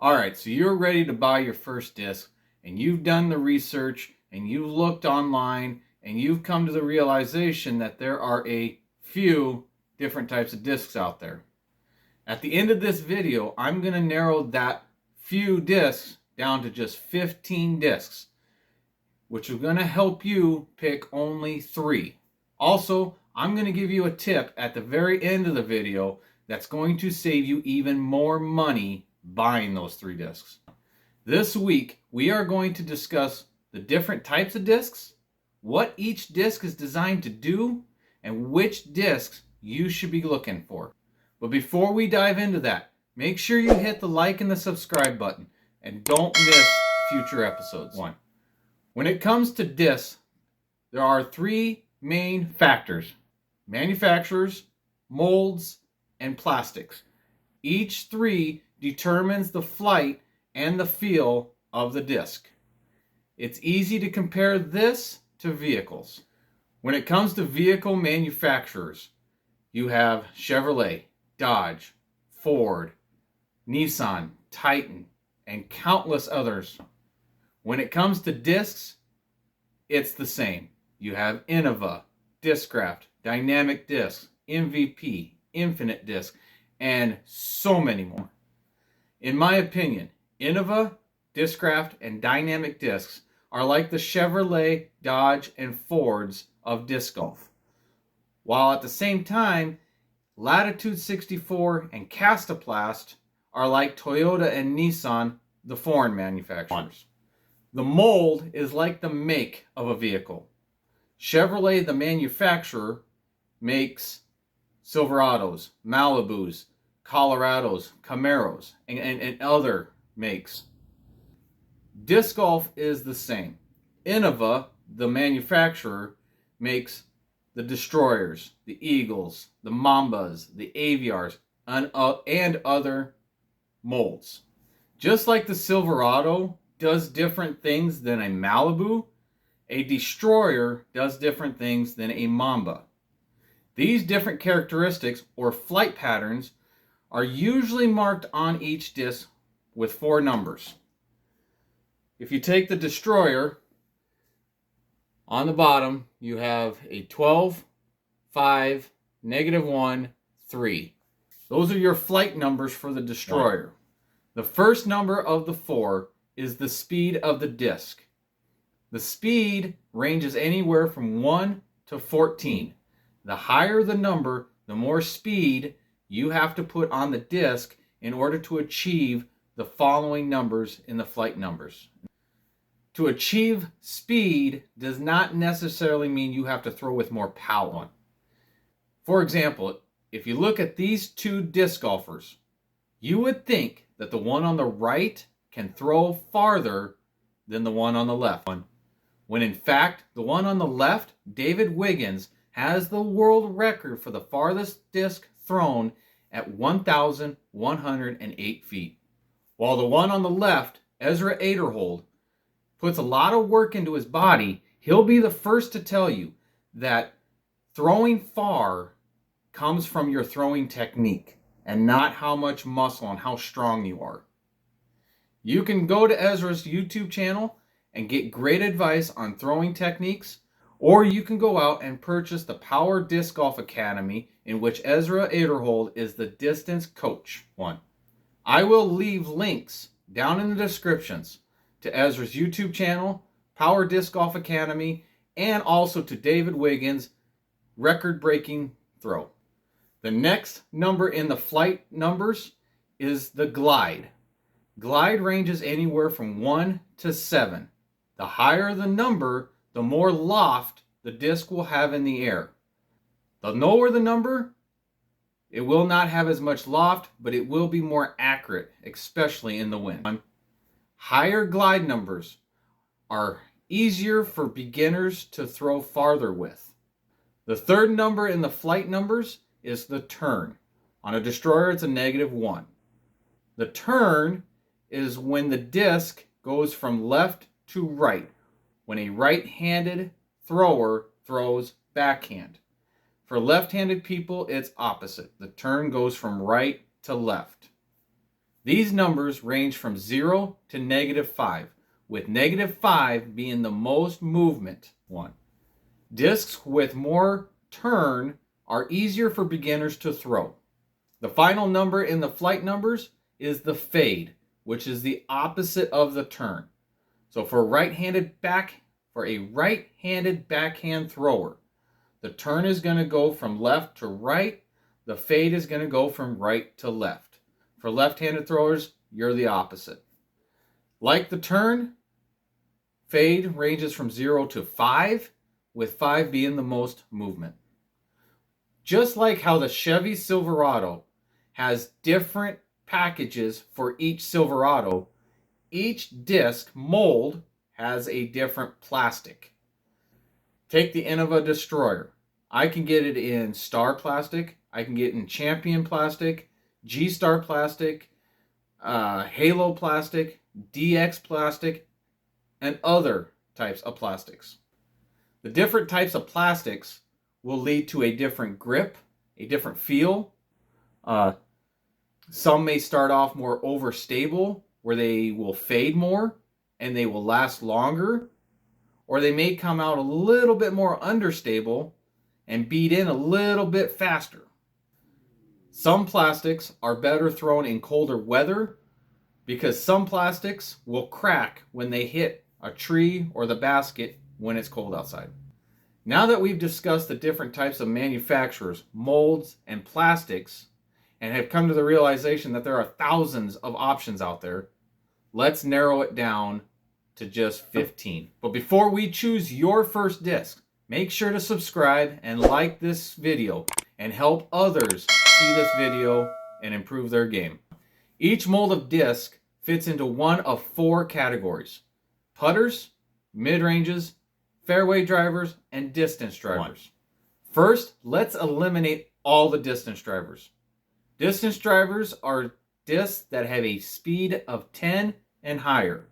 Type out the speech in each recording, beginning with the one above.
All right, so you're ready to buy your first disc, and you've done the research, and you've looked online, and you've come to the realization that there are a few different types of discs out there. At the end of this video, I'm going to narrow that few discs down to just 15 discs, which is going to help you pick only 3. Also, I'm going to give you a tip at the very end of the video that's going to save you even more money buying those 3 discs. This week, we are going to discuss the different types of discs, what each disc is designed to do, and which discs you should be looking for. But before we dive into that, make sure you hit the like and the subscribe button, and don't miss future episodes. 1. When it comes to discs, there are 3 main factors: manufacturers, molds, and plastics. Each 3 determines the flight and the feel of the disc. It's easy to compare this to vehicles. When it comes to vehicle manufacturers, you have Chevrolet, Dodge, Ford, Nissan, Titan, and countless others. When it comes to discs, it's the same. You have Innova, Discraft, Dynamic Discs, MVP, Infinite Disc, and so many more. In my opinion, Innova, Discraft, and Dynamic Discs are like the Chevrolet, Dodge, and Fords of disc golf. While at the same time, Latitude 64 and Castoplast are like Toyota and Nissan, the foreign manufacturers. The mold is like the make of a vehicle. Chevrolet, the manufacturer, makes Silverados, Malibus, Colorados, Camaros, and other makes. Disc golf is the same. Innova, the manufacturer, makes the Destroyers, the Eagles, the Mambas, the Aviars, and other molds. Just like the Silverado does different things than a Malibu, a Destroyer does different things than a Mamba. These different characteristics or flight patterns are usually marked on each disc with 4 numbers. If you take the Destroyer, on the bottom you have a 12, 5, -1, 3. Those are your flight numbers for the Destroyer. The first number of the 4 is the speed of the disc. The speed ranges anywhere from 1 to 14. The higher the number, the more speed you have to put on the disc in order to achieve the following numbers in the flight numbers. To achieve speed does not necessarily mean you have to throw with more power. For example, if you look at these 2 disc golfers, you would think that the one on the right can throw farther than the one on the left. When in fact, the one on the left, David Wiggins, has the world record for the farthest disc thrown at 1,108 feet. While the one on the left, Ezra Aderhold, puts a lot of work into his body, he'll be the first to tell you that throwing far comes from your throwing technique and not how much muscle and how strong you are. You can go to Ezra's YouTube channel and get great advice on throwing techniques, or you can go out and purchase the Power Disc Golf Academy, in which Ezra Aderhold is the distance coach. I will leave links down in the descriptions to Ezra's YouTube channel, Power Disc Golf Academy, and also to David Wiggins' record-breaking throw. The next number in the flight numbers is the glide. Glide ranges anywhere from 1 to 7. The higher the number, the more loft the disc will have in the air. The lower the number, it will not have as much loft, but it will be more accurate, especially in the wind. Higher glide numbers are easier for beginners to throw farther with. The third number in the flight numbers is the turn. On a Destroyer, it's a -1. The turn is when the disc goes from left to right, when a right-handed thrower throws backhand. For left-handed people, it's opposite. The turn goes from right to left. These numbers range from 0 to -5, with -5 being the most movement one. Discs with more turn are easier for beginners to throw. The final number in the flight numbers is the fade, which is the opposite of the turn. So for a right-handed backhand thrower, the turn is going to go from left to right. The fade is going to go from right to left. For left-handed throwers, you're the opposite. Like the turn, fade ranges from 0 to 5, with 5 being the most movement. Just like how the Chevy Silverado has different packages for each Silverado, each disc mold has a different plastic. Take the Innova Destroyer. I can get it in Star plastic, I can get it in Champion plastic, G-Star plastic, Halo plastic, DX plastic, and other types of plastics. The different types of plastics will lead to a different grip, a different feel. Some may start off more overstable, where they will fade more and they will last longer. Or they may come out a little bit more understable and beat in a little bit faster. Some plastics are better thrown in colder weather because some plastics will crack when they hit a tree or the basket when it's cold outside. Now that we've discussed the different types of manufacturers, molds, and plastics, and have come to the realization that there are thousands of options out there, let's narrow it down to just 15. But before we choose your first disc, make sure to subscribe and like this video and help others see this video and improve their game. Each mold of disc fits into one of 4 categories: putters, mid-ranges, fairway drivers, and distance drivers. First, let's eliminate all the distance drivers. Distance drivers are discs that have a speed of 10 and higher.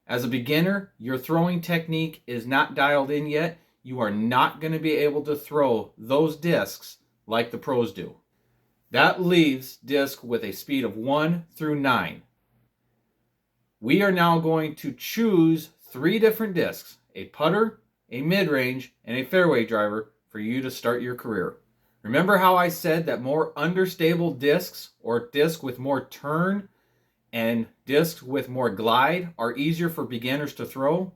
As a beginner, your throwing technique is not dialed in yet. You are not going to be able to throw those discs like the pros do. That leaves disc with a speed of 1 through 9. We are now going to choose 3 different discs: a putter, a mid-range, and a fairway driver for you to start your career. Remember how I said that more understable discs, or discs with more turn, and discs with more glide are easier for beginners to throw?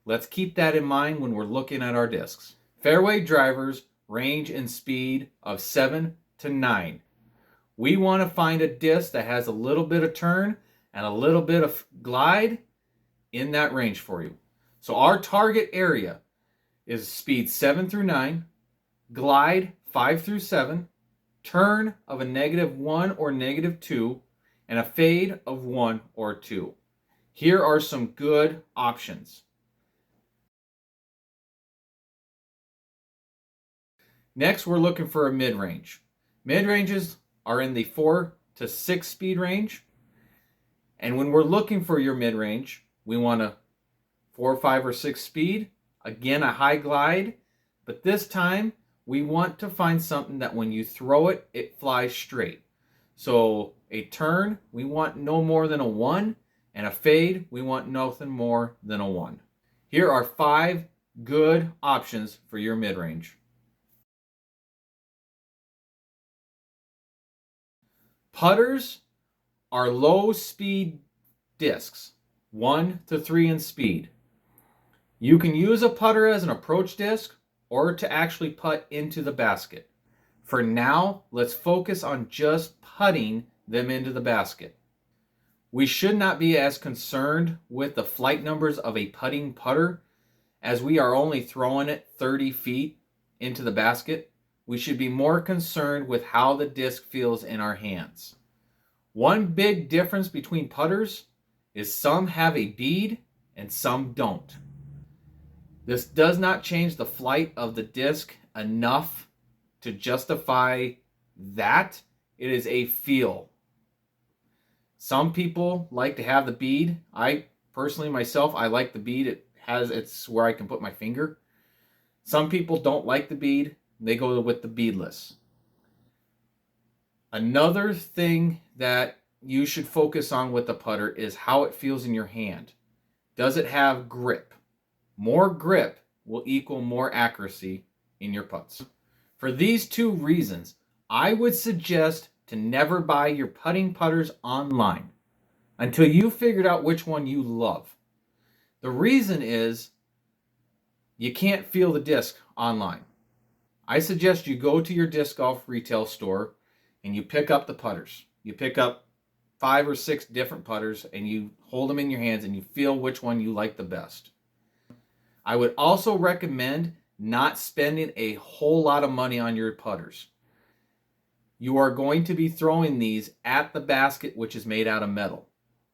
Let's keep that in mind when we're looking at our discs. Fairway drivers range in speed of 7 to 9. We want to find a disc that has a little bit of turn and a little bit of glide in that range for you. So our target area is speed 7 through 9, glide 5 through 7, turn of a -1 or -2, and a fade of 1 or 2. Here are some good options. Next, we're looking for a mid-range. Mid-ranges are in the 4 to 6 speed range. And when we're looking for your mid-range, we want a 4, 5, or 6 speed. Again, a high glide. But this time, we want to find something that when you throw it, it flies straight. So a turn, we want no more than a 1. And a fade, we want nothing more than a 1. Here are 5 good options for your mid-range. Putters are low-speed discs, 1 to 3 in speed. You can use a putter as an approach disc or to actually putt into the basket. For now, let's focus on just putting them into the basket. We should not be as concerned with the flight numbers of a putting putter, as we are only throwing it 30 feet into the basket. We should be more concerned with how the disc feels in our hands. One big difference between putters is some have a bead and some don't. This does not change the flight of the disc enough to justify that. It is a feel. Some people like to have the bead. I personally, myself, I like the bead. It's where I can put my finger. Some people don't like the bead. They go with the beadless. Another thing that you should focus on with the putter is how it feels in your hand. Does it have grip? More grip will equal more accuracy in your putts. For these two reasons, I would suggest to never buy your putting putters online until you figured out which one you love. The reason is you can't feel the disc online. I suggest you go to your disc golf retail store and you pick up the putters. You pick up 5 or 6 different putters and you hold them in your hands and you feel which one you like the best. I would also recommend not spending a whole lot of money on your putters. You are going to be throwing these at the basket, which is made out of metal.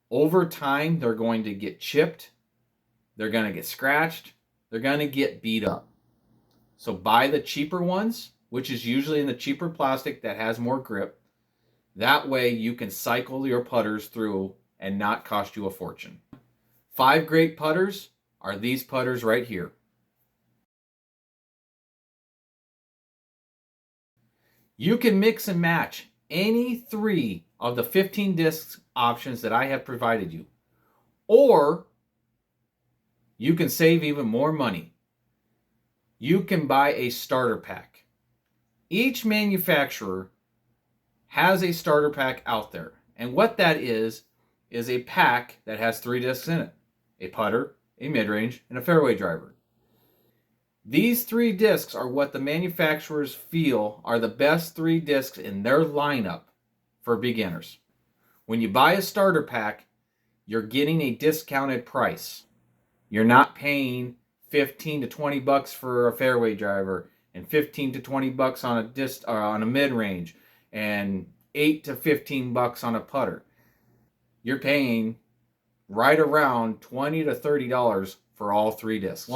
Over time, they're going to get chipped, they're going to get scratched, they're going to get beat up. So buy the cheaper ones, which is usually in the cheaper plastic that has more grip. That way you can cycle your putters through and not cost you a fortune. 5 great putters are these putters right here. You can mix and match any 3 of the 15 discs options that I have provided you. Or you can save even more money. You can buy a starter pack. Each manufacturer has a starter pack out there. And what that is a pack that has 3 discs in it. A putter, a mid-range, and a fairway driver. These 3 discs are what the manufacturers feel are the best 3 discs in their lineup for beginners. When you buy a starter pack, you're getting a discounted price. You're not paying 15 to 20 bucks for a fairway driver and 15 to 20 bucks on a disc on a mid-range and 8 to 15 bucks on a putter. You're paying right around $20 to $30 for all 3 discs.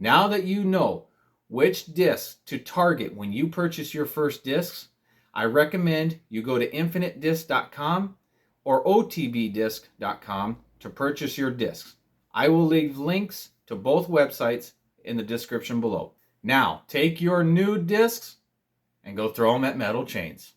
Now that you know which discs to target when you purchase your first discs, I recommend you go to infinitedisc.com or otbdisc.com to purchase your discs. I will leave links to both websites in the description below. Now, take your new discs and go throw them at metal chains.